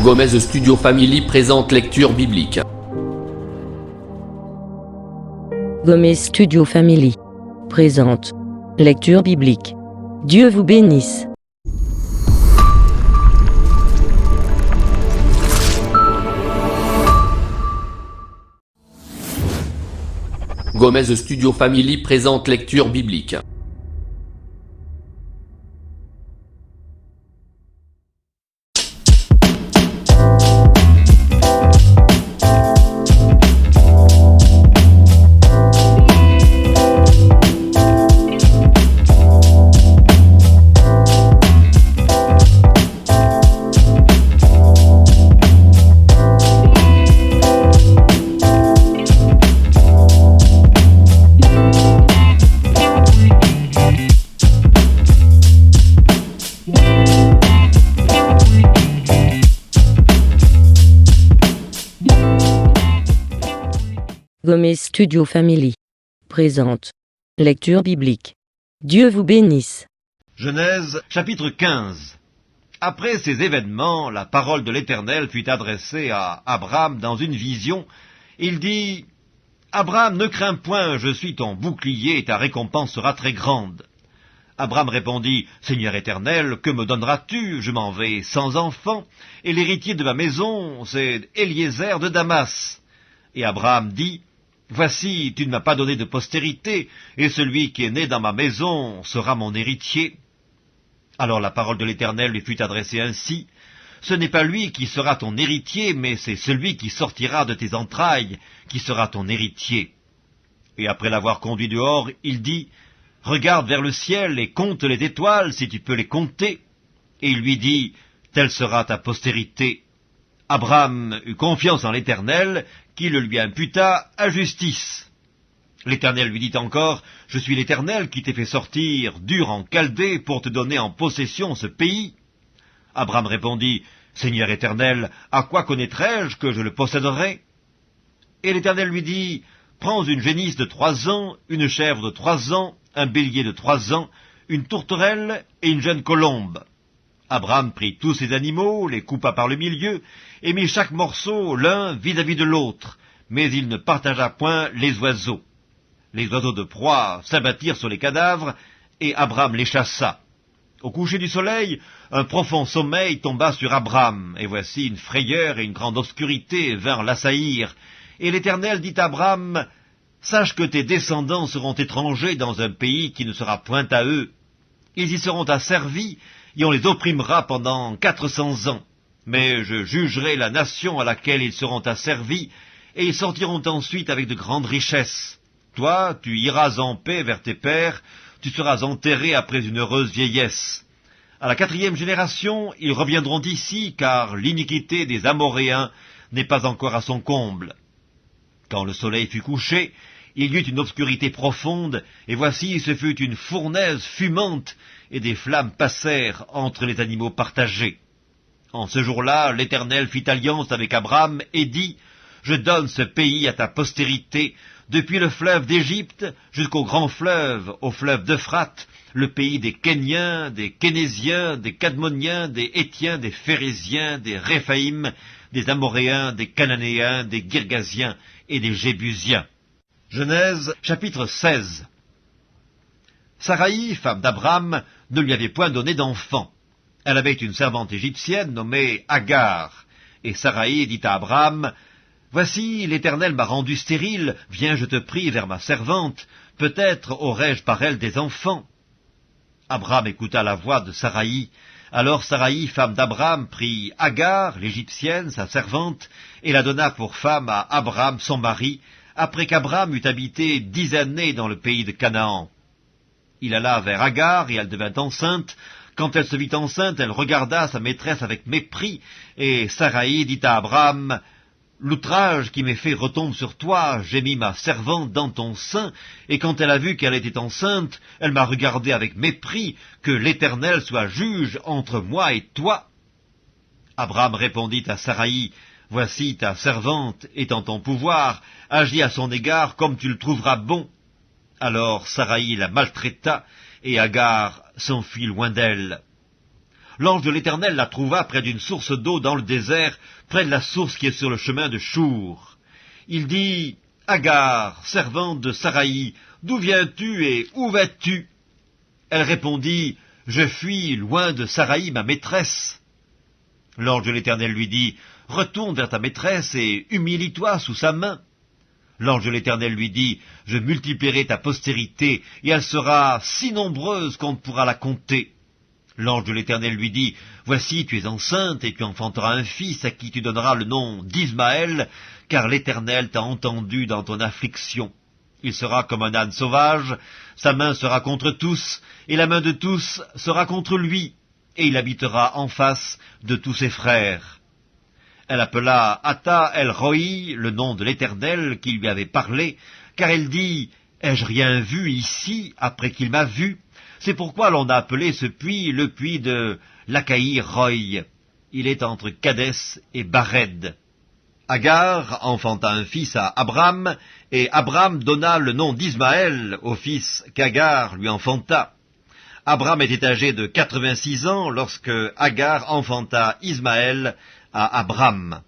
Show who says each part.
Speaker 1: Gomez Studio Family présente lecture biblique.
Speaker 2: Gomez Studio Family présente lecture biblique. Dieu vous bénisse.
Speaker 1: Gomez Studio Family présente lecture biblique.
Speaker 2: Gomez Studio Family présente lecture biblique. Dieu vous bénisse.
Speaker 3: Genèse chapitre 15. Après ces événements, la parole de l'Éternel fut adressée à Abraham dans une vision. Il dit : Abraham, ne crains point, je suis ton bouclier et ta récompense sera très grande. Abraham répondit : Seigneur Éternel, que me donneras-tu? Je m'en vais sans enfant, et l'héritier de ma maison, c'est Eliezer de Damas. Et Abraham dit : Voici, tu ne m'as pas donné de postérité, et celui qui est né dans ma maison sera mon héritier. Alors la parole de l'Éternel lui fut adressée ainsi : Ce n'est pas lui qui sera ton héritier, mais c'est celui qui sortira de tes entrailles qui sera ton héritier. Et après l'avoir conduit dehors, il dit : Regarde vers le ciel et compte les étoiles, si tu peux les compter. Et il lui dit : Telle sera ta postérité. Abraham eut confiance en l'Éternel, qui le lui imputa à justice. L'Éternel lui dit encore : Je suis l'Éternel qui t'ai fait sortir d'Ur en Chaldée pour te donner en possession ce pays. Abraham répondit : Seigneur Éternel, à quoi connaîtrai-je que je le posséderai? Et l'Éternel lui dit : Prends une génisse de 3 ans, une chèvre de 3 ans, un bélier de 3 ans, une tourterelle et une jeune colombe. Abraham prit tous ces animaux, les coupa par le milieu, et mit chaque morceau l'un vis-à-vis de l'autre, mais il ne partagea point les oiseaux. Les oiseaux de proie s'abattirent sur les cadavres, et Abraham les chassa. Au coucher du soleil, un profond sommeil tomba sur Abraham, et voici une frayeur et une grande obscurité vinrent l'assaillir. Et l'Éternel dit à Abraham : Sache que tes descendants seront étrangers dans un pays qui ne sera point à eux. Ils y seront asservis, et on les opprimera pendant 400 ans. Mais je jugerai la nation à laquelle ils seront asservis, et ils sortiront ensuite avec de grandes richesses. Toi, tu iras en paix vers tes pères, tu seras enterré après une heureuse vieillesse. À la 4e génération, ils reviendront ici, car l'iniquité des Amoréens n'est pas encore à son comble. Quand le soleil fut couché, il y eut une obscurité profonde, et voici ce fut une fournaise fumante, et des flammes passèrent entre les animaux partagés. En ce jour-là, l'Éternel fit alliance avec Abraham et dit : Je donne ce pays à ta postérité, depuis le fleuve d'Égypte jusqu'au grand fleuve, au fleuve d'Euphrate, le pays des Kéniens, des Kénésiens, des Cadmoniens, des Hétiens, des Phéréziens, des Réphaïm, des Amoréens, des Cananéens, des Girgasiens et des Jébusiens. Genèse chapitre 16. Saraï, femme d'Abraham, ne lui avait point donné d'enfant. Elle avait une servante égyptienne nommée Agar. Et Saraï dit à Abraham : Voici, l'Éternel m'a rendu stérile, viens, je te prie, vers ma servante, peut-être aurai-je par elle des enfants. Abraham écouta la voix de Saraï. Alors Saraï, femme d'Abraham, prit Agar, l'Égyptienne, sa servante, et la donna pour femme à Abraham, son mari, après qu'Abraham eut habité 10 années dans le pays de Canaan. Il alla vers Agar, et elle devint enceinte. Quand elle se vit enceinte, elle regarda sa maîtresse avec mépris, et Saraï dit à Abraham : L'outrage qui m'est fait retombe sur toi, j'ai mis ma servante dans ton sein, et quand elle a vu qu'elle était enceinte, elle m'a regardé avec mépris, que l'Éternel soit juge entre moi et toi. Abraham répondit à Saraï : Voici ta servante est en ton pouvoir, agis à son égard comme tu le trouveras bon. Alors Saraï la maltraita, et Agar s'enfuit loin d'elle. l'ange de l'Éternel la trouva près d'une source d'eau dans le désert, près de la source qui est sur le chemin de Chour. Il dit, « Agar, servante de Saraï, d'où viens-tu et où vas-tu » Elle répondit, « Je fuis loin de Saraï, ma maîtresse. » L'ange de l'Éternel lui dit, « Retourne vers ta maîtresse et humilie-toi sous sa main. » L'ange de l'Éternel lui dit, « Je multiplierai ta postérité, et elle sera si nombreuse qu'on ne pourra la compter. » L'ange de l'Éternel lui dit, « Voici, tu es enceinte, et tu enfanteras un fils à qui tu donneras le nom d'Ismaël, car l'Éternel t'a entendu dans ton affliction. Il sera comme un âne sauvage, sa main sera contre tous, et la main de tous sera contre lui, et il habitera en face de tous ses frères. » Elle appela Ata El-Roi, le nom de l'Éternel qui lui avait parlé, car elle dit, « Ai-je rien vu ici après qu'il m'a vu ?» C'est pourquoi l'on a appelé ce puits le puits de Lacaï-Roï. Il est entre Kadès et Bared. Agar enfanta un fils à Abram, et Abram donna le nom d'Ismaël au fils qu'Agar lui enfanta. Abram était âgé de 86 ans lorsque Agar enfanta Ismaël à Abram.